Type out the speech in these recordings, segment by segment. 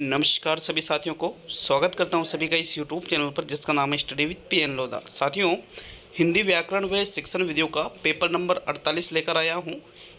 नमस्कार सभी साथियों को स्वागत करता हूं सभी का इस YouTube चैनल पर जिसका नाम है स्टडी विद PN लोधा। साथियों, हिंदी व्याकरण व शिक्षण विधियों का पेपर नंबर 48 लेकर आया हूं।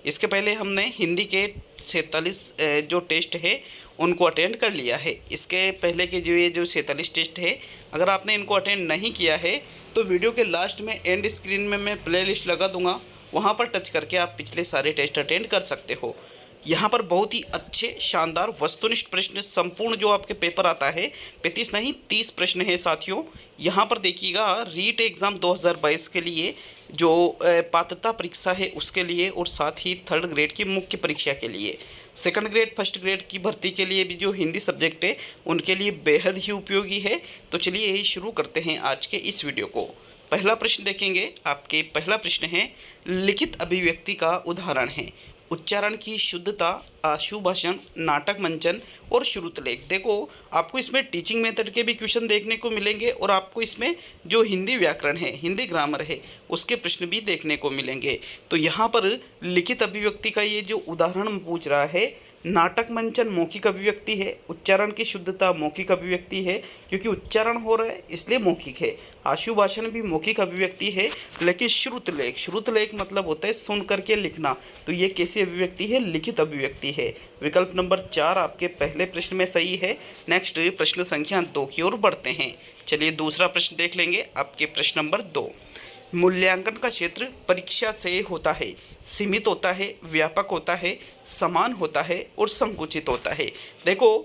इसके पहले हमने हिंदी के 46 जो टेस्ट है उनको अटेंड कर लिया है। इसके पहले के जो 47 टेस्ट है, अगर आपने इनको अटेंड नहीं किया है तो वीडियो के लास्ट में एंड स्क्रीन में मैं प्ले लिस्ट लगा दूँगा, वहाँ पर टच करके आप पिछले सारे टेस्ट अटेंड कर सकते हो। यहाँ पर बहुत ही अच्छे शानदार वस्तुनिष्ठ प्रश्न संपूर्ण जो आपके पेपर आता है 35 नहीं 30 प्रश्न है साथियों। यहाँ पर देखिएगा, रीट एग्ज़ाम 2022 के लिए जो पात्रता परीक्षा है उसके लिए, और साथ ही थर्ड ग्रेड की मुख्य परीक्षा के लिए, सेकंड ग्रेड फर्स्ट ग्रेड की भर्ती के लिए भी जो हिंदी सब्जेक्ट है उनके लिए बेहद ही उपयोगी है। तो चलिए यही शुरू करते हैं आज के इस वीडियो को। पहला प्रश्न देखेंगे आपके। पहला प्रश्न है, लिखित अभिव्यक्ति का उदाहरण है। उच्चारण की शुद्धता, आशुभाषण, नाटक मंचन और श्रुतलेख। देखो, आपको इसमें टीचिंग मेथड के भी क्वेश्चन देखने को मिलेंगे और आपको इसमें जो हिंदी व्याकरण है, हिंदी ग्रामर है, उसके प्रश्न भी देखने को मिलेंगे। तो यहाँ पर लिखित अभिव्यक्ति का ये जो उदाहरण पूछ रहा है, नाटक मंचन मौखिक अभिव्यक्ति है, उच्चारण की शुद्धता मौखिक अभिव्यक्ति है क्योंकि उच्चारण हो रहा है इसलिए मौखिक है, आशुभाषण भी मौखिक अभिव्यक्ति है, लेकिन श्रुतलेख, श्रुतलेख मतलब होता है सुन करके लिखना, तो ये कैसी अभिव्यक्ति है? लिखित अभिव्यक्ति है। विकल्प नंबर 4 आपके पहले प्रश्न में सही है। नेक्स्ट प्रश्न संख्या 2 की ओर बढ़ते हैं। चलिए दूसरा प्रश्न देख लेंगे आपके प्रश्न नंबर 2। मूल्यांकन का क्षेत्र परीक्षा से होता है, सीमित होता है, व्यापक होता है, समान होता है और संकुचित होता है। देखो,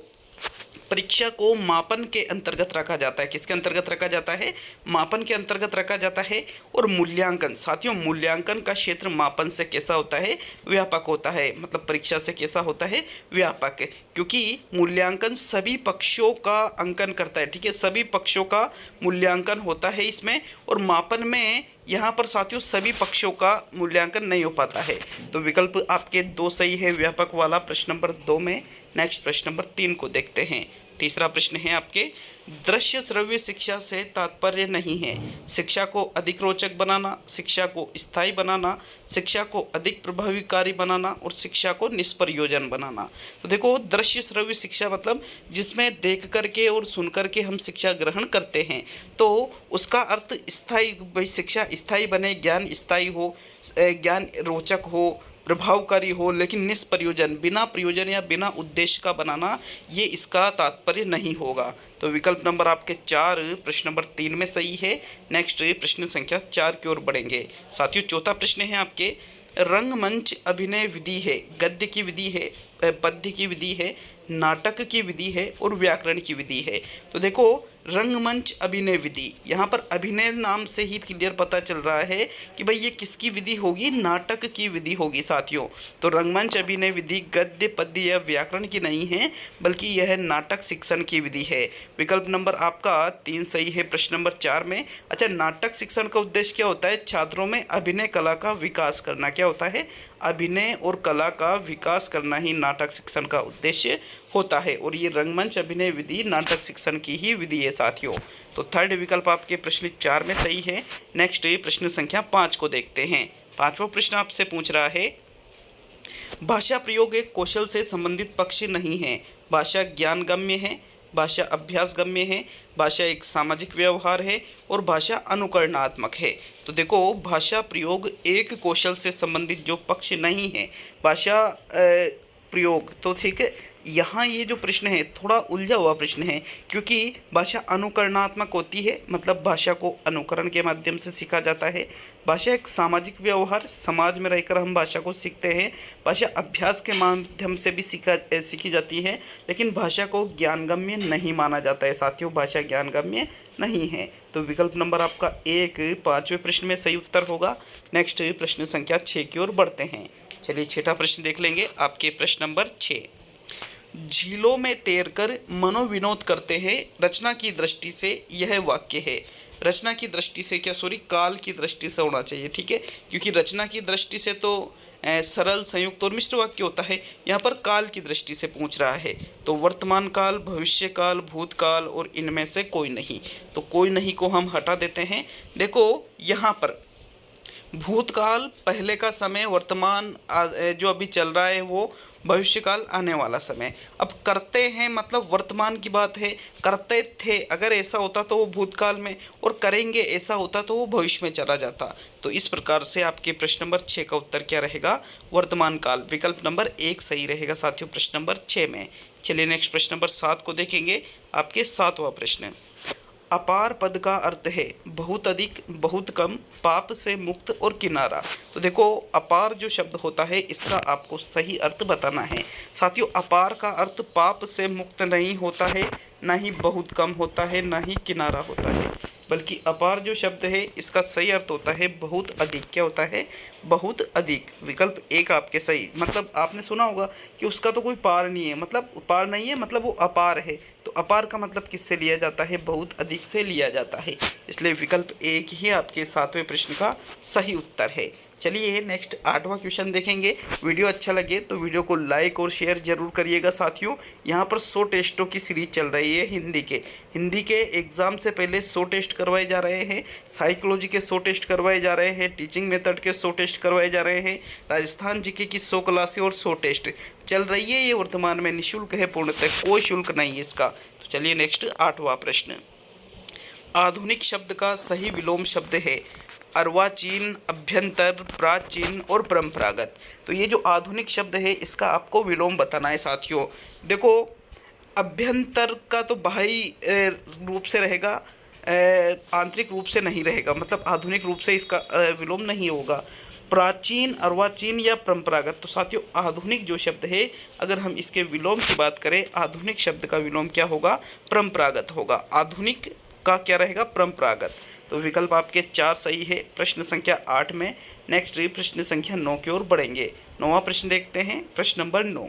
परीक्षा को मापन के अंतर्गत रखा जाता है। किसके अंतर्गत रखा जाता है? मापन के अंतर्गत रखा जाता है। और मूल्यांकन, साथियों, मूल्यांकन का क्षेत्र मापन से कैसा होता है? व्यापक होता है। मतलब परीक्षा से कैसा होता है? व्यापक, क्योंकि मूल्यांकन सभी पक्षों का अंकन करता है। ठीक है, सभी पक्षों का मूल्यांकन होता है इसमें, और मापन में यहाँ पर साथियों सभी पक्षों का मूल्यांकन नहीं हो पाता है। तो विकल्प आपके 2 सही है व्यापक वाला, प्रश्न नंबर 2 में। नेक्स्ट प्रश्न नंबर 3 को देखते हैं। तीसरा प्रश्न है आपके, दृश्य श्रव्य शिक्षा से तात्पर्य नहीं है। शिक्षा को अधिक रोचक बनाना, शिक्षा को स्थायी बनाना, शिक्षा को अधिक प्रभावकारी बनाना और शिक्षा को निष्प्रयोजन बनाना। तो देखो, दृश्य श्रव्य शिक्षा मतलब जिसमें देख करके और सुन करके हम शिक्षा ग्रहण करते हैं, तो उसका अर्थ स्थायी शिक्षा स्थायी बने, ज्ञान स्थायी हो, ज्ञान रोचक हो, प्रभावकारी हो, लेकिन निष्प्रयोजन, बिना प्रयोजन या बिना उद्देश्य का बनाना, ये इसका तात्पर्य नहीं होगा। तो विकल्प नंबर आपके 4 प्रश्न नंबर 3 में सही है। नेक्स्ट प्रश्न संख्या 4 की ओर बढ़ेंगे साथियों। चौथा प्रश्न है आपके, रंगमंच अभिनय विधि है, गद्य की विधि है, पद्य की विधि है, नाटक की विधि है और व्याकरण की विधि है। तो देखो, रंगमंच अभिनय विधि, यहाँ पर अभिनय नाम से ही क्लियर पता चल रहा है कि भाई ये किसकी विधि होगी? नाटक की विधि होगी साथियों। तो रंगमंच अभिनय विधि गद्य पद्य या व्याकरण की नहीं है, बल्कि यह नाटक शिक्षण की विधि है। विकल्प नंबर आपका 3 सही है प्रश्न नंबर 4 में। अच्छा, नाटक शिक्षण का उद्देश्य क्या होता है? छात्रों में अभिनय कला का विकास करना। क्या होता है? अभिनय और कला का विकास करना ही नाटक शिक्षण का उद्देश्य होता है, और ये रंगमंच अभिनय विधि नाटक शिक्षण की ही विधि है साथियों। तो थर्ड विकल्प आपके प्रश्न 4 में सही है। नेक्स्ट प्रश्न संख्या 5 को देखते हैं। 5वां प्रश्न आपसे पूछ रहा है, भाषा प्रयोग एक कौशल से संबंधित पक्ष नहीं है। भाषा ज्ञान गम्य है, भाषा अभ्यास गम्य है, भाषा एक सामाजिक व्यवहार है और भाषा अनुकरणात्मक है। तो देखो, भाषा प्रयोग एक कौशल से संबंधित जो पक्ष नहीं है, भाषा प्रयोग, तो ठीक है, यहाँ ये जो प्रश्न है थोड़ा उलझा हुआ प्रश्न है, क्योंकि भाषा अनुकरणात्मक होती है, मतलब भाषा को अनुकरण के माध्यम से सीखा जाता है। भाषा एक सामाजिक व्यवहार, समाज में रहकर हम भाषा को सीखते हैं। भाषा अभ्यास के माध्यम से भी सीखी जाती है, लेकिन भाषा को ज्ञानगम्य नहीं माना जाता है साथियों। भाषा ज्ञानगम्य नहीं है। तो विकल्प नंबर आपका 1 5वें प्रश्न में सही उत्तर होगा। नेक्स्ट प्रश्न संख्या 6 की ओर बढ़ते हैं। चलिए 6ठा प्रश्न देख लेंगे आपके प्रश्न नंबर 6। झीलों में तैरकर मनोविनोद करते हैं, रचना की दृष्टि से यह वाक्य है। रचना की दृष्टि से क्या, सॉरी, काल की दृष्टि से होना चाहिए, ठीक है, क्योंकि रचना की दृष्टि से तो सरल, संयुक्त और मिश्र वाक्य होता है। यहाँ पर काल की दृष्टि से पूछ रहा है, तो वर्तमान काल, भविष्य काल, भूतकाल और इनमें से कोई नहीं। तो कोई नहीं को हम हटा देते हैं। देखो, यहाँ पर भूतकाल पहले का समय, वर्तमान जो अभी चल रहा है वो भविष्यकाल आने वाला समय। अब करते हैं मतलब वर्तमान की बात है, करते थे अगर ऐसा होता तो वो भूतकाल में, और करेंगे ऐसा होता तो वो भविष्य में चला जाता। तो इस प्रकार से आपके प्रश्न नंबर 6 का उत्तर क्या रहेगा, वर्तमान काल। विकल्प नंबर 1 सही रहेगा साथियों प्रश्न नंबर 6 में। चलिए नेक्स्ट प्रश्न नंबर 7 को देखेंगे। आपके 7वां प्रश्न, अपार पद का अर्थ है बहुत अधिक, बहुत कम, पाप से मुक्त और किनारा। तो देखो अपार जो शब्द होता है इसका आपको सही अर्थ बताना है साथियों। अपार का अर्थ पाप से मुक्त नहीं होता है, ना ही बहुत कम होता है, ना ही किनारा होता है, बल्कि अपार जो शब्द है इसका सही अर्थ होता है बहुत अधिक। क्या होता है, बहुत अधिक। विकल्प 1 आपके सही। मतलब आपने सुना होगा कि उसका तो कोई पार नहीं है, मतलब पार नहीं है मतलब वो अपार है। तो अपार का मतलब किससे लिया जाता है, बहुत अधिक से लिया जाता है। इसलिए विकल्प 1 ही आपके 7वें प्रश्न का सही उत्तर है। चलिए नेक्स्ट 8वां क्वेश्चन देखेंगे। वीडियो अच्छा लगे तो वीडियो को लाइक और शेयर जरूर करिएगा साथियों। यहाँ पर 100 टेस्टों की सीरीज चल रही है हिंदी के एग्ज़ाम से पहले 100 टेस्ट करवाए जा रहे हैं, साइकोलॉजी के 100 टेस्ट करवाए जा रहे हैं, टीचिंग मेथड के 100 टेस्ट करवाए जा रहे हैं, राजस्थान जीके की 100 क्लासें और 100 टेस्ट चल रही है। ये वर्तमान में निःशुल्क है, पूर्णतः कोई शुल्क नहीं है इसका। तो चलिए नेक्स्ट 8वां प्रश्न, आधुनिक शब्द का सही विलोम शब्द है अर्वाचीन, अभ्यंतर, प्राचीन और परंपरागत। तो ये जो आधुनिक शब्द है इसका आपको विलोम बताना है साथियों। देखो अभ्यंतर का तो बाहरी रूप से रहेगा, आंतरिक रूप से नहीं रहेगा, मतलब आधुनिक रूप से इसका विलोम नहीं होगा। प्राचीन, अर्वाचीन या परंपरागत। तो साथियों आधुनिक जो शब्द है अगर हम इसके विलोम की बात करें, आधुनिक शब्द का विलोम क्या होगा, परंपरागत होगा। आधुनिक का क्या रहेगा, परंपरागत। तो विकल्प आपके 4 सही है प्रश्न संख्या 8 में। नेक्स्ट प्रश्न संख्या 9 की ओर बढ़ेंगे। 9वां प्रश्न देखते हैं। प्रश्न नंबर 9,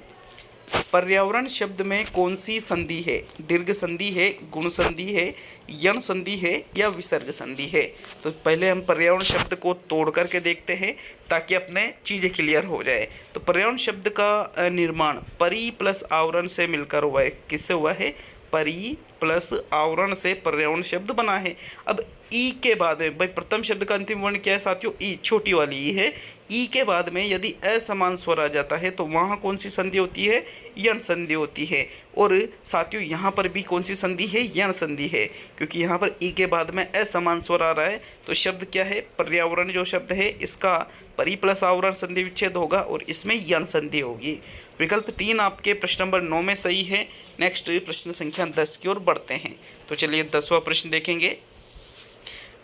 पर्यावरण शब्द में कौन सी संधि है, दीर्घ संधि है, गुण संधि है, यण संधि है या विसर्ग संधि है। तो पहले हम पर्यावरण शब्द को तोड़ करके देखते हैं ताकि अपने चीज़ें क्लियर हो जाए। तो पर्यावरण शब्द का निर्माण परि प्लस आवरण से मिलकर हुआ है। किससे हुआ है, परि प्लस आवरण से पर्यावरण शब्द बना है। अब ई के बाद में भाई प्रथम शब्द का अंतिम वर्ण क्या है साथियों, ई, छोटी वाली ई है। ई के बाद में यदि असमान स्वर आ जाता है तो वहाँ कौन सी संधि होती है, यण संधि होती है। और साथियों यहाँ पर भी कौन सी संधि है, यण संधि है, क्योंकि यहाँ पर ई के बाद में असमान स्वर आ रहा है। तो शब्द क्या है, पर्यावरण जो शब्द है इसका परि प्लस आवरण संधि विच्छेद होगा और इसमें यण संधि होगी। विकल्प 3 आपके प्रश्न नंबर 9 में सही है। नेक्स्ट प्रश्न संख्या 10 की ओर बढ़ते हैं। तो चलिए 10वां प्रश्न देखेंगे।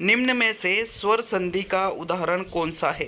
निम्न में से स्वर संधि का उदाहरण कौन सा है,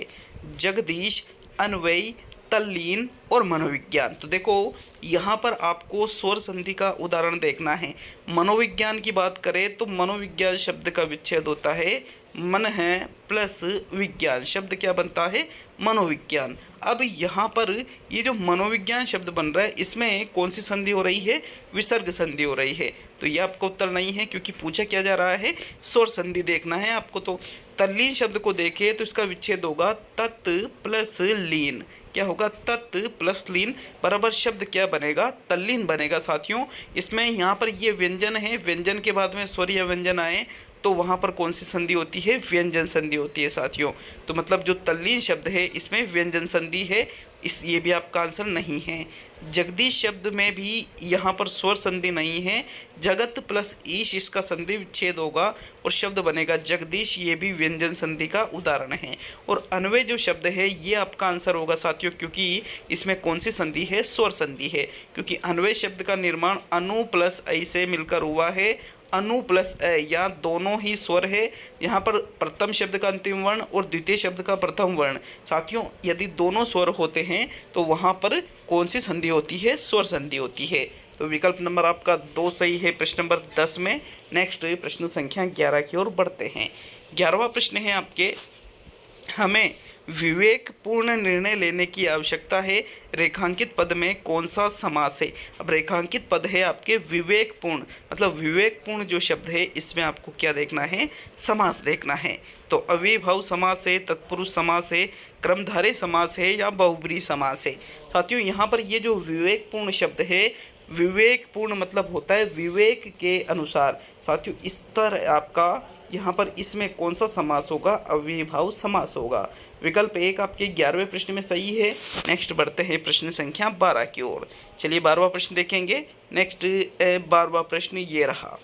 जगदीश, अन्वयी, तल्लीन और मनोविज्ञान। तो देखो यहाँ पर आपको स्वर संधि का उदाहरण देखना है। मनोविज्ञान की बात करें तो मनोविज्ञान शब्द का विच्छेद होता है मन है प्लस विज्ञान, शब्द क्या बनता है, मनोविज्ञान। अब यहाँ पर ये जो मनोविज्ञान शब्द बन रहा है इसमें कौन सी संधि हो रही है, विसर्ग संधि हो रही है। तो ये आपका उत्तर नहीं है क्योंकि पूछा क्या जा रहा है, स्वर संधि देखना है आपको। तो तल्लीन शब्द को देखें तो इसका विच्छेद होगा तत् प्लस लीन। क्या होगा, तत् प्लस लीन बराबर शब्द क्या बनेगा, तल्लीन बनेगा साथियों। इसमें यहाँ पर ये व्यंजन है, व्यंजन के बाद में स्वर या व्यंजन आए तो वहाँ पर कौन सी संधि होती है, व्यंजन संधि होती है साथियों। तो मतलब जो तल्लीन शब्द है इसमें व्यंजन संधि है, ये भी आपका आंसर नहीं है। जगदीश शब्द में भी यहाँ पर स्वर संधि नहीं है, जगत प्लस ईश इसका संधि विच्छेद होगा और शब्द बनेगा जगदीश, ये भी व्यंजन संधि का उदाहरण है। और अन्वय जो शब्द है ये आपका आंसर होगा साथियों, क्योंकि इसमें कौन सी संधि है, स्वर संधि है, क्योंकि अन्वय शब्द का निर्माण अनु प्लस ऐ से मिलकर हुआ है। अनु प्लस ए या दोनों ही स्वर है। यहाँ पर प्रथम शब्द का अंतिम वर्ण और द्वितीय शब्द का प्रथम वर्ण। साथियों यदि दोनों स्वर होते हैं तो वहाँ पर कौन सी संधि होती है, स्वर संधि होती है। तो विकल्प नंबर आपका 2 सही है प्रश्न नंबर 10 में। नेक्स्ट प्रश्न संख्या 11 की ओर बढ़ते हैं। 11वां प्रश्न है आपके, हमें विवेकपूर्ण निर्णय लेने की आवश्यकता है, रेखांकित पद में कौन सा समास है। अब रेखांकित पद है आपके विवेकपूर्ण, मतलब विवेकपूर्ण जो शब्द है इसमें आपको क्या देखना है, समास देखना है। तो अविभाव समास है, तत्पुरुष समास है, क्रमधारय समास है या बहुब्रीहि समास है। साथियों यहाँ पर ये जो विवेकपूर्ण शब्द है, विवेकपूर्ण मतलब होता है विवेक के अनुसार। साथियों इस तरह आपका यहाँ पर इसमें कौन सा समास होगा, अव्ययीभाव समास होगा। विकल्प 1 आपके 11वें प्रश्न में सही है। नेक्स्ट बढ़ते हैं प्रश्न संख्या 12 की ओर। चलिए 12वां प्रश्न देखेंगे। नेक्स्ट 12वां प्रश्न ये रहा,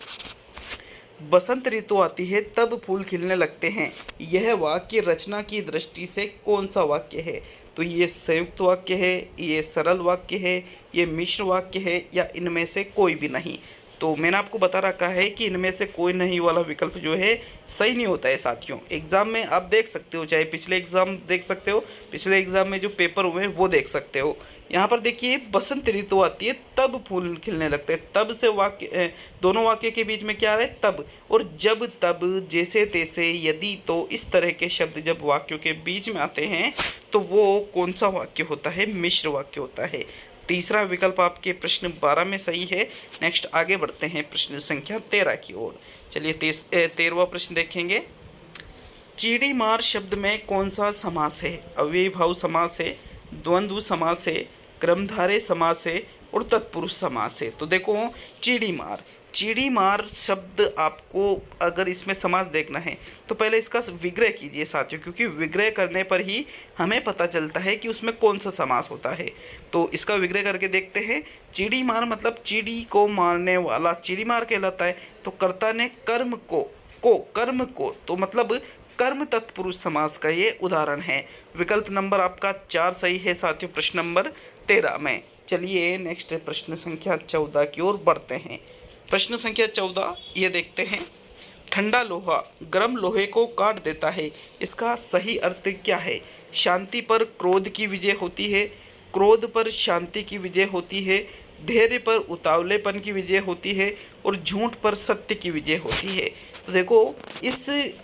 बसंत ऋतु आती है तब फूल खिलने लगते हैं, यह वाक्य रचना की दृष्टि से कौन सा वाक्य है। तो ये संयुक्त वाक्य है, ये सरल वाक्य है, ये मिश्र वाक्य है, या इनमें से कोई भी नहीं। तो मैंने आपको बता रखा है कि इनमें से कोई नहीं वाला विकल्प जो है सही नहीं होता है साथियों। एग्ज़ाम में आप देख सकते हो, चाहे पिछले एग्ज़ाम देख सकते हो, पिछले एग्ज़ाम में जो पेपर हुए हैं वो देख सकते हो। यहाँ पर देखिए बसंत ऋतु आती है तब फूल खिलने लगते हैं, तब से वाक्य दोनों वाक्य के बीच में क्या आ रहा है, तब। और जब, तब, जैसे, तैसे, यदि, तो, इस तरह के शब्द जब वाक्यों के बीच में आते हैं तो वो कौन सा वाक्य होता है, मिश्र वाक्य होता है। तीसरा विकल्प आपके प्रश्न 12 में सही है। नेक्स्ट आगे बढ़ते हैं प्रश्न संख्या 13 की ओर। चलिए 13वां प्रश्न देखेंगे। चीड़ी मार शब्द में कौन सा समास है, अव्ययीभाव समास है, द्वंद्व समास है, क्रमधारय समास है और तत्पुरुष समास है। तो देखो चीड़ी मार, चीड़ी मार शब्द आपको अगर इसमें समास देखना है तो पहले इसका विग्रह कीजिए साथियों, क्योंकि विग्रह करने पर ही हमें पता चलता है कि उसमें कौन सा समास होता है। तो इसका विग्रह करके देखते हैं। चीड़ी मार मतलब चिड़ी को मारने वाला चिड़ी मार कहलाता है। तो कर्ता ने कर्म को तो मतलब कर्म तत्पुरुष समास का ये उदाहरण है। विकल्प नंबर आपका 4 सही है साथियों प्रश्न नंबर 13 में। चलिए नेक्स्ट प्रश्न संख्या 14 की ओर बढ़ते हैं। प्रश्न संख्या 14 ये देखते हैं। ठंडा लोहा गर्म लोहे को काट देता है, इसका सही अर्थ क्या है। शांति पर क्रोध की विजय होती है, क्रोध पर शांति की विजय होती है, धैर्य पर उतावलेपन की विजय होती है और झूठ पर सत्य की विजय होती है। तो देखो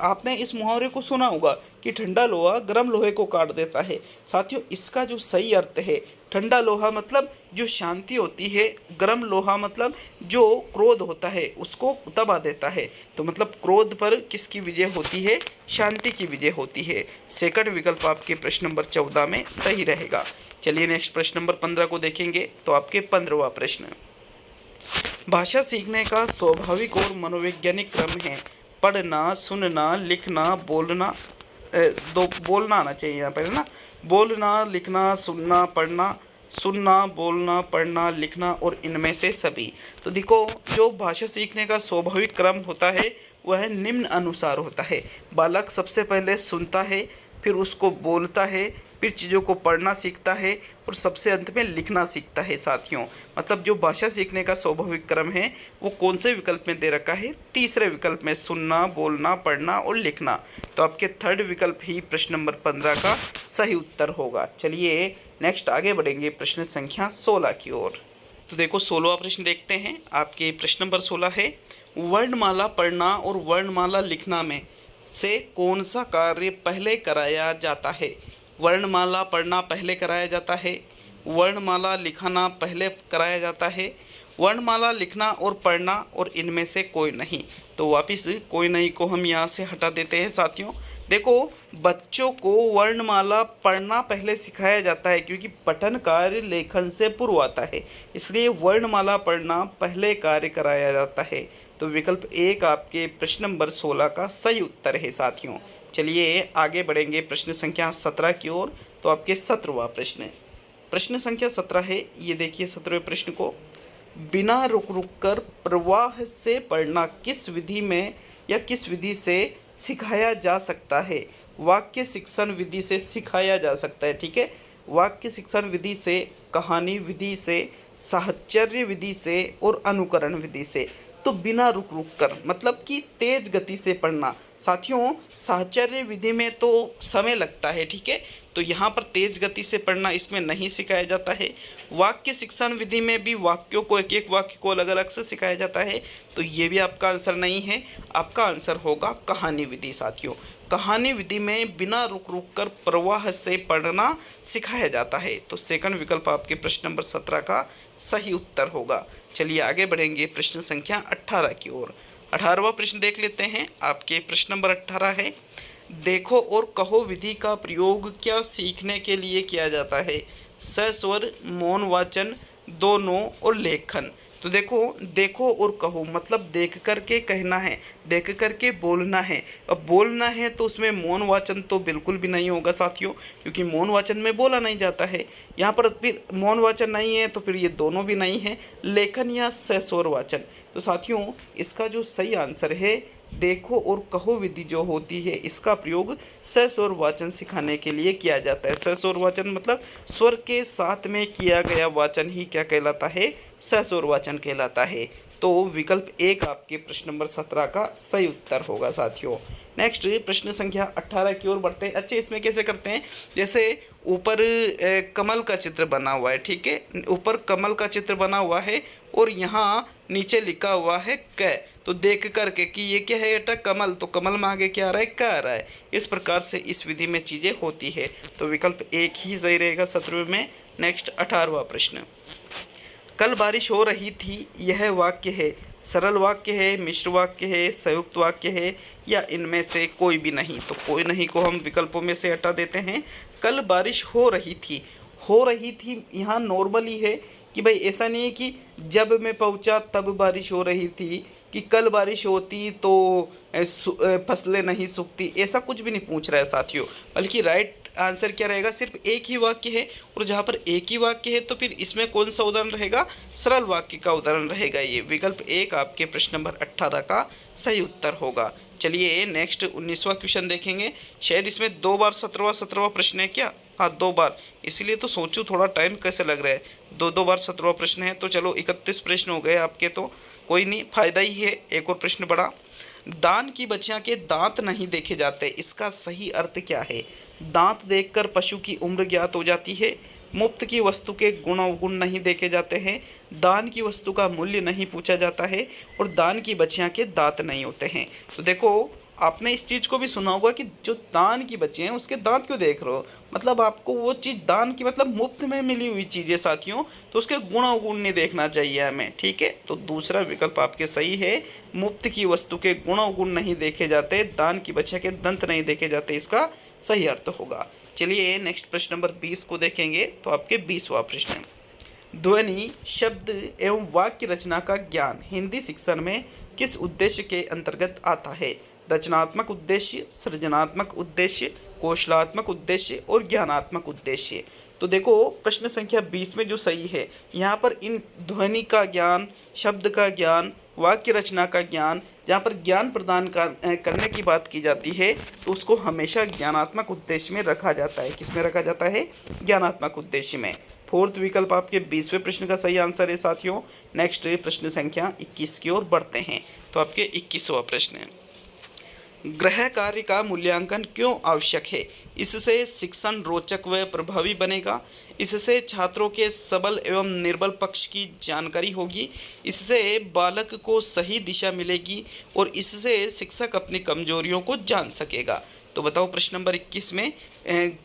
आपने इस मुहावरे को सुना होगा कि ठंडा लोहा गर्म लोहे को काट देता है। साथियों इसका जो सही अर्थ है, ठंडा लोहा मतलब जो शांति होती है, गर्म लोहा मतलब जो क्रोध होता है उसको दबा देता है। तो मतलब क्रोध पर किसकी विजय होती है, शांति की विजय होती है। सेकंड विकल्प आपके प्रश्न नंबर 14 में सही रहेगा। चलिए नेक्स्ट प्रश्न नंबर 15 को देखेंगे। तो आपके 15वां प्रश्न, भाषा सीखने का स्वाभाविक और मनोवैज्ञानिक क्रम है। पढ़ना, सुनना, लिखना, बोलना, बोलना आना चाहिए यहाँ पर, है ना। बोलना, लिखना, सुनना, पढ़ना, सुनना, बोलना, पढ़ना, लिखना और इनमें से सभी। तो देखो जो भाषा सीखने का स्वाभाविक क्रम होता है वह निम्न अनुसार होता है। बालक सबसे पहले सुनता है, फिर उसको बोलता है, फिर चीज़ों को पढ़ना सीखता है और सबसे अंत में लिखना सीखता है साथियों। मतलब जो भाषा सीखने का स्वाभाविक क्रम है वो कौन से विकल्प में दे रखा है, तीसरे विकल्प में, सुनना, बोलना, पढ़ना और लिखना। तो आपके थर्ड विकल्प ही प्रश्न नंबर 15 का सही उत्तर होगा। चलिए नेक्स्ट आगे बढ़ेंगे प्रश्न संख्या 16 की ओर। तो देखो 16वां प्रश्न देखते हैं। आपके प्रश्न नंबर 16 है, वर्णमाला पढ़ना और वर्णमाला लिखना में से कौन सा कार्य पहले कराया जाता है। वर्णमाला पढ़ना पहले कराया जाता है, वर्णमाला लिखना पहले कराया जाता है, वर्णमाला लिखना और पढ़ना और इनमें से कोई नहीं। तो वापिस कोई नहीं को हम यहाँ से हटा देते हैं साथियों। देखो बच्चों को वर्णमाला पढ़ना पहले सिखाया जाता है क्योंकि पठन कार्य लेखन से पूर्व आता है, इसलिए वर्णमाला पढ़ना पहले कार्य कराया जाता है। तो विकल्प 1 आपके प्रश्न नंबर 16 का सही उत्तर है साथियों। चलिए आगे बढ़ेंगे प्रश्न संख्या 17 की ओर। तो आपके 17वां प्रश्न संख्या 17 है, ये देखिए 17वें प्रश्न को, बिना रुक कर प्रवाह से पढ़ना किस विधि में या किस विधि से सिखाया जा सकता है। वाक्य शिक्षण विधि से सिखाया जा सकता है, ठीक है। वाक्य शिक्षण विधि से, कहानी विधि से, साहचर्य विधि से और अनुकरण विधि से। तो बिना रुक कर मतलब कि तेज गति से पढ़ना। साथियों साहचर्य विधि में तो समय लगता है, ठीक है, तो यहाँ पर तेज गति से पढ़ना इसमें नहीं सिखाया जाता है। वाक्य शिक्षण विधि में भी वाक्यों को एक एक वाक्य को अलग अलग से सिखाया जाता है, तो ये भी आपका आंसर नहीं है। आपका आंसर होगा कहानी विधि साथियों। कहानी विधि में बिना रुक कर प्रवाह से पढ़ना सिखाया जाता है। तो सेकंड विकल्प आपके प्रश्न नंबर 17 का सही उत्तर होगा। चलिए आगे बढ़ेंगे प्रश्न संख्या 18 की ओर। 18वां प्रश्न देख लेते हैं। आपके प्रश्न नंबर 18 है, देखो और कहो विधि का प्रयोग क्या सीखने के लिए किया जाता है। सस्वर, मौन वाचन, दोनों और लेखन। तो देखो, देखो और कहो मतलब देख करके कहना है, देख करके बोलना है। अब बोलना है तो उसमें मौन वाचन तो बिल्कुल भी नहीं होगा साथियों, क्योंकि मौन वाचन में बोला नहीं जाता है। यहाँ पर फिर मौन वाचन नहीं है तो फिर ये दोनों भी नहीं है, लेखन या सस्वर वाचन। तो साथियों इसका जो सही आंसर है, देखो और कहो विधि जो होती है इसका प्रयोग सस्वर वाचन सिखाने के लिए किया जाता है। सस्वर वाचन मतलब स्वर के साथ में किया गया वाचन ही क्या कहलाता है, सस्वर वाचन कहलाता है। तो विकल्प एक आपके प्रश्न नंबर 17 का सही उत्तर होगा साथियों। नेक्स्ट प्रश्न संख्या 18 की ओर बढ़ते हैं। अच्छे, इसमें कैसे करते हैं, जैसे ऊपर कमल का चित्र बना हुआ है, ठीक है, ऊपर कमल का चित्र बना हुआ है और यहाँ नीचे लिखा हुआ है क। तो देख करके कि ये क्या है बेटा, कमल, तो कमल में आगे क्या आ रहा है, क आ रहा है। इस प्रकार से इस विधि में चीज़ें होती है। तो विकल्प एक ही सही रहेगा 17वें में। नेक्स्ट 18वां प्रश्न, कल बारिश हो रही थी, यह वाक्य है, सरल वाक्य है, मिश्र वाक्य है, संयुक्त वाक्य है या इनमें से कोई भी नहीं। तो कोई नहीं को हम विकल्पों में से हटा देते हैं। कल बारिश हो रही थी, हो रही थी यहाँ नॉर्मली है कि भाई ऐसा नहीं है कि जब मैं पहुँचा तब बारिश हो रही थी, कि कल बारिश होती तो फसलें नहीं सूखती, ऐसा कुछ भी नहीं पूछ रहा है साथियों। बल्कि राइट आंसर क्या रहेगा, सिर्फ एक ही वाक्य है, और जहाँ पर एक ही वाक्य है तो फिर इसमें कौन सा उदाहरण रहेगा, सरल वाक्य का उदाहरण रहेगा। ये विकल्प एक आपके प्रश्न नंबर 18 का सही उत्तर होगा। चलिए नेक्स्ट 19वां क्वेश्चन देखेंगे। शायद इसमें 2 बार 17वां प्रश्न है क्या, हाँ 2 बार, इसलिए तो सोचूं थोड़ा टाइम कैसे लग रहा है, 2 बार 17वां प्रश्न है। तो चलो 31 प्रश्न हो गए आपके, तो कोई नहीं, फायदा ही है, एक और प्रश्न बढ़ा। दान की बच्चियां के दांत नहीं देखे जाते, इसका सही अर्थ क्या है। दांत देखकर पशु की उम्र ज्ञात हो जाती है, मुफ्त की वस्तु के गुण अवगुण नहीं देखे जाते हैं, दान की वस्तु का मूल्य नहीं पूछा जाता है और दान की बच्चियां के दांत नहीं होते हैं। तो देखो, आपने इस चीज़ को भी सुना होगा कि जो दान की बच्चे हैं उसके दांत क्यों देख रहे हो, मतलब आपको वो चीज़ दान की मतलब मुफ्त में मिली हुई चीज़ है साथियों, तो उसके गुण अवगुण नहीं देखना चाहिए हमें, ठीक है। तो दूसरा विकल्प आपके सही है, मुफ्त की वस्तु के गुण अवगुण नहीं देखे जाते, दान की बच्चे के दंत नहीं देखे जाते, इसका सही अर्थ होगा। चलिए नेक्स्ट प्रश्न नंबर 20 को देखेंगे। तो आपके 20वां प्रश्न है, ध्वनि, शब्द एवं वाक्य रचना का ज्ञान हिंदी शिक्षण में किस उद्देश्य के अंतर्गत आता है। रचनात्मक उद्देश्य, सृजनात्मक उद्देश्य, कौशलात्मक उद्देश्य और ज्ञानात्मक उद्देश्य। तो देखो प्रश्न संख्या 20 में जो सही है, यहाँ पर इन ध्वनि का ज्ञान, शब्द का ज्ञान, वाक्य रचना का ज्ञान, जहाँ पर ज्ञान प्रदान करने की बात की जाती है तो उसको हमेशा ज्ञानात्मक उद्देश्य में रखा जाता है। किस में रखा जाता है, ज्ञानात्मक उद्देश्य में। फोर्थ विकल्प आपके 20वें प्रश्न का सही आंसर है साथियों। नेक्स्ट प्रश्न संख्या 21 की ओर बढ़ते हैं। तो आपके 21वां प्रश्न है, गृह कार्य का मूल्यांकन क्यों आवश्यक है। इससे शिक्षण रोचक व प्रभावी बनेगा, इससे छात्रों के सबल एवं निर्बल पक्ष की जानकारी होगी, इससे बालक को सही दिशा मिलेगी और इससे शिक्षक अपनी कमजोरियों को जान सकेगा। तो बताओ प्रश्न नंबर 21 में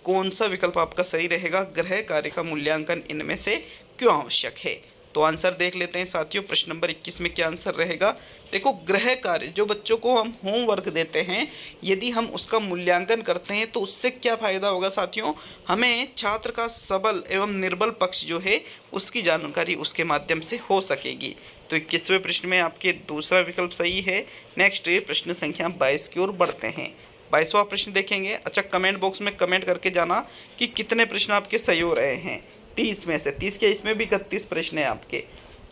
कौन सा विकल्प आपका सही रहेगा, गृह कार्य का मूल्यांकन इनमें से क्यों आवश्यक है। तो आंसर देख लेते हैं साथियों, प्रश्न नंबर 21 में क्या आंसर रहेगा। देखो, गृह कार्य जो बच्चों को हम होमवर्क देते हैं, यदि हम उसका मूल्यांकन करते हैं तो उससे क्या फ़ायदा होगा साथियों, हमें छात्र का सबल एवं निर्बल पक्ष जो है उसकी जानकारी उसके माध्यम से हो सकेगी। तो 21वें प्रश्न में आपके दूसरा विकल्प सही है। नेक्स्ट प्रश्न संख्या 22 की ओर बढ़ते हैं। 22वां प्रश्न देखेंगे। अच्छा, कमेंट बॉक्स में कमेंट करके जाना कि कितने प्रश्न आपके सही हो रहे हैं। 30 में से 30 के, इसमें भी 31 प्रश्न है आपके।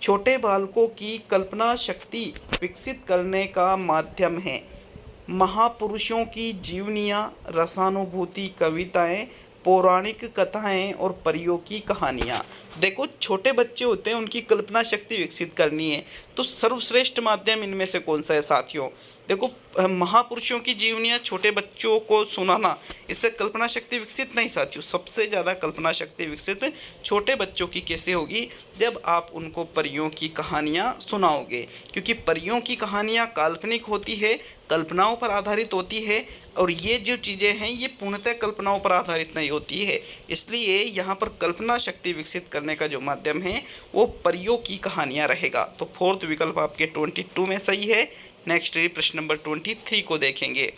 छोटे बालकों की कल्पना शक्ति विकसित करने का माध्यम है महापुरुषों की जीवनियाँ, रसानुभूति, कविताएं, पौराणिक कथाएं और परियों की कहानियाँ। देखो, छोटे बच्चे होते हैं, उनकी कल्पना शक्ति विकसित करनी है तो सर्वश्रेष्ठ माध्यम इनमें से कौन सा है साथियों। देखो, महापुरुषों की जीवनियाँ छोटे बच्चों को सुनाना, इससे कल्पना शक्ति विकसित नहीं साथियों। सबसे ज़्यादा कल्पना शक्ति विकसित छोटे बच्चों की कैसे होगी, जब आप उनको परियों की कहानियाँ सुनाओगे, क्योंकि परियों की कहानियाँ काल्पनिक होती है, कल्पनाओं पर आधारित होती है, और ये जो चीज़ें हैं ये पूर्णतः कल्पनाओं पर आधारित नहीं होती है। इसलिए यहाँ पर कल्पना शक्ति विकसित करने का जो माध्यम है वो परियों की कहानियाँ रहेगा। तो फोर्थ विकल्प आपके 22 में सही है। नेक्स्ट प्रश्न नंबर 23 को देखेंगे।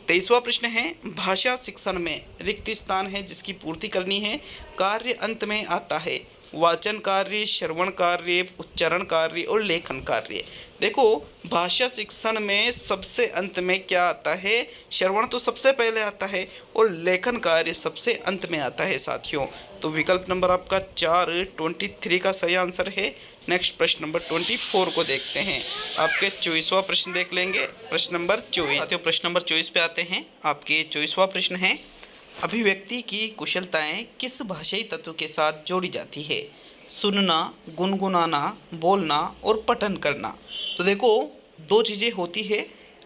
23वां प्रश्न है, भाषा शिक्षण में रिक्त स्थान है जिसकी पूर्ति करनी है, कार्य अंत में आता है, वाचन कार्य, श्रवण कार्य, उच्चारण कार्य और लेखन कार्य। देखो भाषा शिक्षण में सबसे अंत में क्या आता है, श्रवण तो सबसे पहले आता है और लेखन कार्य सबसे अंत में आता है साथियों। तो विकल्प नंबर आपका 4 23 का सही आंसर है। नेक्स्ट प्रश्न नंबर 24 को देखते हैं। आपके 24वां प्रश्न देख लेंगे, प्रश्न नंबर 24। साथियों प्रश्न नंबर 24 पे आते हैं। आपके 24वां प्रश्न है, अभिव्यक्ति की कुशलताएं किस भाषाई तत्व के साथ जोड़ी जाती है? सुनना, गुनगुनाना, बोलना और पठन करना। तो देखो दो चीज़ें होती है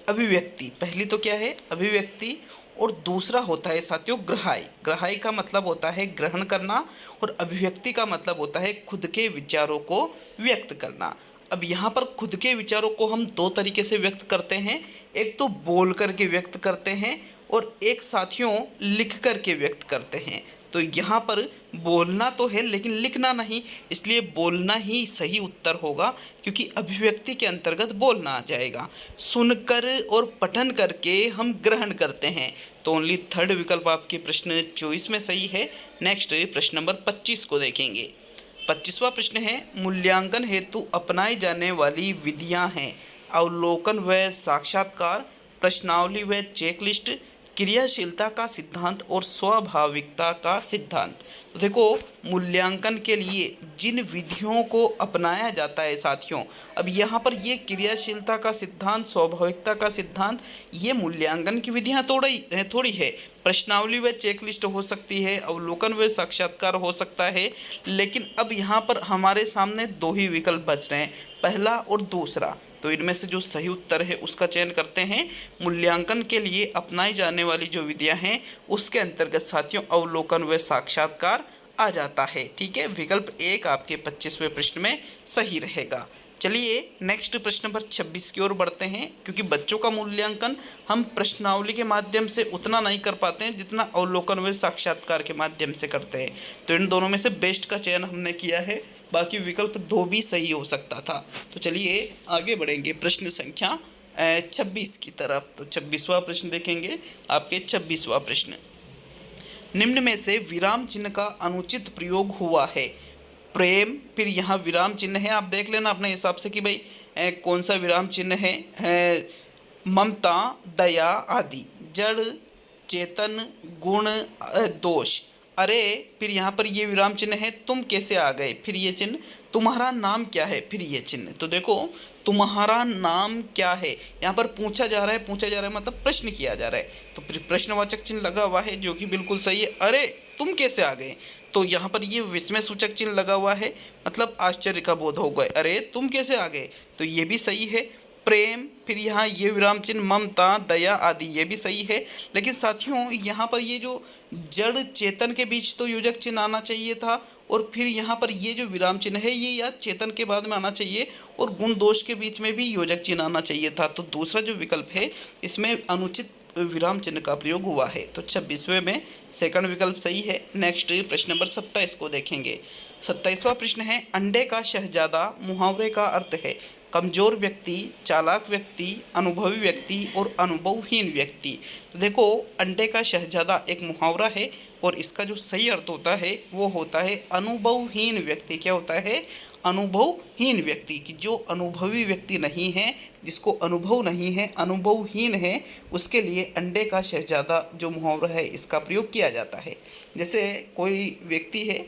अभिव्यक्ति। पहली तो क्या है अभिव्यक्ति, और दूसरा होता है साथियों ग्रहाई। ग्रहाई का मतलब होता है ग्रहण करना और अभिव्यक्ति का मतलब होता है खुद के विचारों को व्यक्त करना। अब यहाँ पर खुद के विचारों को हम दो तरीके से व्यक्त करते हैं, एक तो बोल करके व्यक्त करते हैं और एक साथियों लिख करके व्यक्त करते हैं। तो यहाँ पर बोलना तो है लेकिन लिखना नहीं, इसलिए बोलना ही सही उत्तर होगा क्योंकि अभिव्यक्ति के अंतर्गत बोलना आ जाएगा। सुनकर और पठन करके हम ग्रहण करते हैं, तो ओनली थर्ड विकल्प आपके प्रश्न 24 में सही है। नेक्स्ट प्रश्न नंबर 25 को देखेंगे। 25वां प्रश्न है, मूल्यांकन हेतु अपनाई जाने वाली विधियां हैं अवलोकन व साक्षात्कार, प्रश्नावली व चेकलिस्ट, क्रियाशीलता का सिद्धांत और स्वाभाविकता का सिद्धांत। तो देखो मूल्यांकन के लिए जिन विधियों को अपनाया जाता है साथियों, अब यहाँ पर ये क्रियाशीलता का सिद्धांत, स्वाभाविकता का सिद्धांत, ये मूल्यांकन की विधियाँ थोड़ी है। प्रश्नावली व चेकलिस्ट हो सकती है, अवलोकन व साक्षात्कार हो सकता है, लेकिन अब यहाँ पर हमारे सामने दो ही विकल्प बच रहे हैं, पहला और दूसरा। तो इनमें से जो सही उत्तर है उसका चयन करते हैं। मूल्यांकन के लिए अपनाई जाने वाली जो विधियां हैं उसके अंतर्गत साथियों अवलोकन व साक्षात्कार आ जाता है। ठीक है, विकल्प 1 आपके 25वें प्रश्न में सही रहेगा। चलिए नेक्स्ट प्रश्न नंबर 26 की ओर बढ़ते हैं, क्योंकि बच्चों का मूल्यांकन हम प्रश्नावली के माध्यम से उतना नहीं कर पाते हैं जितना अवलोकन व साक्षात्कार के माध्यम से करते हैं। तो इन दोनों में से बेस्ट का चयन हमने किया है, बाकी विकल्प 2 भी सही हो सकता था। तो चलिए आगे बढ़ेंगे प्रश्न संख्या 26 की तरफ। तो 26वां प्रश्न देखेंगे। आपके 26वां प्रश्न, निम्न में से विराम चिन्ह का अनुचित प्रयोग हुआ है? प्रेम, फिर यहाँ विराम चिन्ह है, आप देख लेना अपने हिसाब से कि भाई कौन सा विराम चिन्ह है। ममता, दया आदि, जड़, चेतन, गुण, दोष। अरे फिर यहाँ पर ये विराम चिन्ह है, तुम कैसे आ गए, फिर ये चिन्ह, तुम्हारा नाम क्या है, फिर ये चिन्ह। तो देखो तुम्हारा नाम क्या है, यहाँ पर पूछा जा रहा है मतलब प्रश्न किया जा रहा है, तो फिर प्रश्नवाचक चिन्ह लगा हुआ है जो कि बिल्कुल सही है। अरे तुम कैसे आ गए, तो यहाँ पर ये विस्मय सूचक चिन्ह लगा हुआ है, मतलब आश्चर्य का बोध हो गए, अरे तुम कैसे आ गए, तो ये भी सही है। प्रेम, फिर यहाँ ये विराम चिन्ह, ममता, दया आदि, ये भी सही है। लेकिन साथियों यहाँ पर ये जो जड़ चेतन के बीच तो योजक चिन्ह आना चाहिए था, और फिर यहाँ पर ये जो विराम चिन्ह है ये या चेतन के बाद में आना चाहिए, और गुण दोष के बीच में भी योजक चिन्ह आना चाहिए था। तो दूसरा जो विकल्प है इसमें अनुचित विराम चिन्ह का प्रयोग हुआ है। तो 26वें में सेकंड विकल्प सही है। नेक्स्ट प्रश्न नंबर 27 को देखेंगे। 27वां प्रश्न है, अंडे का शहजादा मुहावरे का अर्थ है कमजोर व्यक्ति, चालाक व्यक्ति, अनुभवी व्यक्ति और अनुभवहीन व्यक्ति। तो देखो अंडे का शहजादा एक मुहावरा है और इसका जो सही अर्थ होता है वो होता है अनुभवहीन व्यक्ति। क्या होता है, अनुभवहीन व्यक्ति, कि जो अनुभवी व्यक्ति नहीं है, जिसको अनुभव नहीं है, अनुभवहीन है, उसके लिए अंडे का शहजादा जो मुहावरा है इसका प्रयोग किया जाता है। जैसे कोई व्यक्ति है,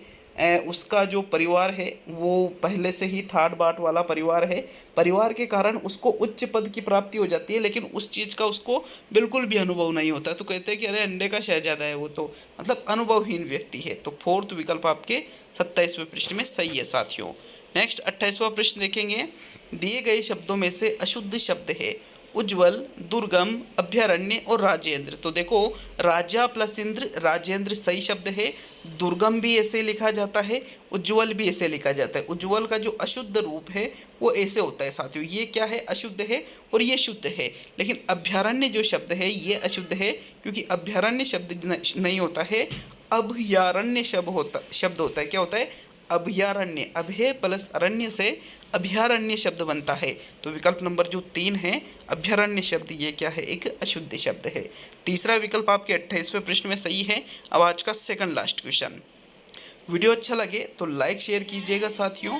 उसका जो परिवार है वो पहले से ही ठाट बाट वाला परिवार है, परिवार के कारण उसको उच्च पद की प्राप्ति हो जाती है, लेकिन उस चीज़ का उसको बिल्कुल भी अनुभव नहीं होता, तो कहते हैं कि अरे अंडे का शहजादा है वो, तो मतलब अनुभवहीन व्यक्ति है। तो फोर्थ विकल्प आपके 27वें प्रश्न में सही है साथियों। नेक्स्ट 28वां प्रश्न देखेंगे। दिए गए शब्दों में से अशुद्ध शब्द है उज्ज्वल, दुर्गम, अभ्यारण्य और राजेंद्र। तो देखो राजा प्लस इंद्र, राजेंद्र सही शब्द है। दुर्गम भी ऐसे लिखा जाता है, उज्ज्वल भी ऐसे लिखा जाता है। उज्ज्वल का जो अशुद्ध रूप है वो ऐसे होता है साथियों, ये क्या है, अशुद्ध है और ये शुद्ध है। लेकिन अभ्यारण्य जो शब्द है ये अशुद्ध है, क्योंकि अभ्यारण्य शब्द नहीं होता है, अभयारण्य शब्द होता है। क्या होता है, अभयारण्य, अभय प्लस अरण्य से अभयारण्य शब्द बनता है। तो विकल्प नंबर जो 3 है अभयारण्य शब्द, ये क्या है, एक अशुद्ध शब्द है। तीसरा विकल्प आपके 28वें प्रश्न में सही है। अब आज का सेकंड लास्ट क्वेश्चन, वीडियो अच्छा लगे तो लाइक शेयर कीजिएगा साथियों।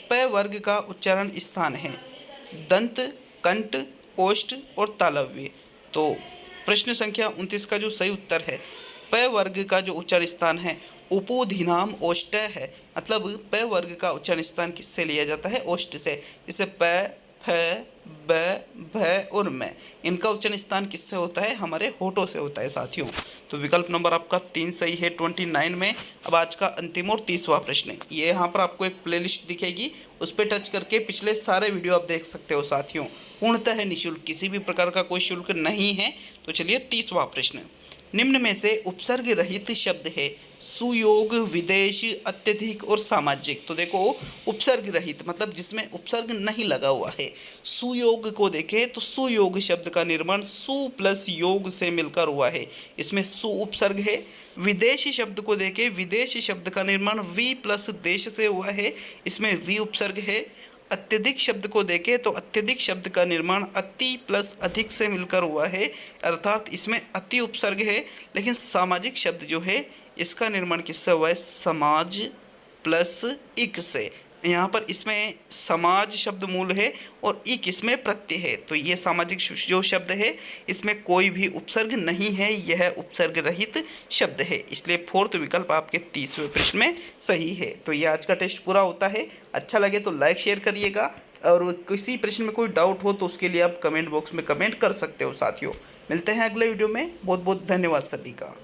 प वर्ग का उच्चारण स्थान है दंत, कंठ, ओष्ठ और तालव्य। तो प्रश्न संख्या 29 का जो सही उत्तर है प वर्ग का जो उच्चारण स्थान है उपोधिनाम ओष्ठ है। मतलब प वर्ग का उच्चारण स्थान किससे लिया जाता है? ओष्ठ से। जैसे प, फ, ब, भ और म, इनका उच्चारण स्थान किससे होता है? हमारे होठों से होता है साथियों। तो विकल्प नंबर आपका 3 सही है 29 में। अब आज का अंतिम और 30वां प्रश्न है। ये यहाँ पर आपको एक प्लेलिस्ट दिखेगी, उस पर टच करके पिछले सारे वीडियो आप देख सकते हो साथियों। पूर्णतः निःशुल्क, किसी भी प्रकार का कोई शुल्क नहीं है। तो चलिए 30वां प्रश्न। निम्न में से उपसर्ग रहित शब्द है सुयोग, विदेश, अत्यधिक और सामाजिक। तो देखो उपसर्ग रहित मतलब जिसमें उपसर्ग नहीं लगा हुआ है। सुयोग को देखें तो सुयोग शब्द का निर्माण सु प्लस योग से मिलकर हुआ है, इसमें सु उपसर्ग है। विदेशी शब्द को देखें, विदेशी शब्द का निर्माण वी प्लस देश से हुआ है, इसमें वी उपसर्ग है। अत्यधिक शब्द को देखें तो अत्यधिक शब्द का निर्माण अति प्लस अधिक से मिलकर हुआ है, अर्थात इसमें अति उपसर्ग है। लेकिन सामाजिक शब्द जो है इसका निर्माण किससे हुआ है? समाज प्लस इक से। यहाँ पर इसमें समाज शब्द मूल है और इक इसमें प्रत्यय है। तो ये सामाजिक जो शब्द है इसमें कोई भी उपसर्ग नहीं है, यह उपसर्ग रहित शब्द है। इसलिए फोर्थ विकल्प आपके 30वें प्रश्न में सही है। तो ये आज का टेस्ट पूरा होता है। अच्छा लगे तो लाइक शेयर करिएगा, और किसी प्रश्न में कोई डाउट हो तो उसके लिए आप कमेंट बॉक्स में कमेंट कर सकते हो साथियों। मिलते हैं अगले वीडियो में। बहुत बहुत धन्यवाद सभी का।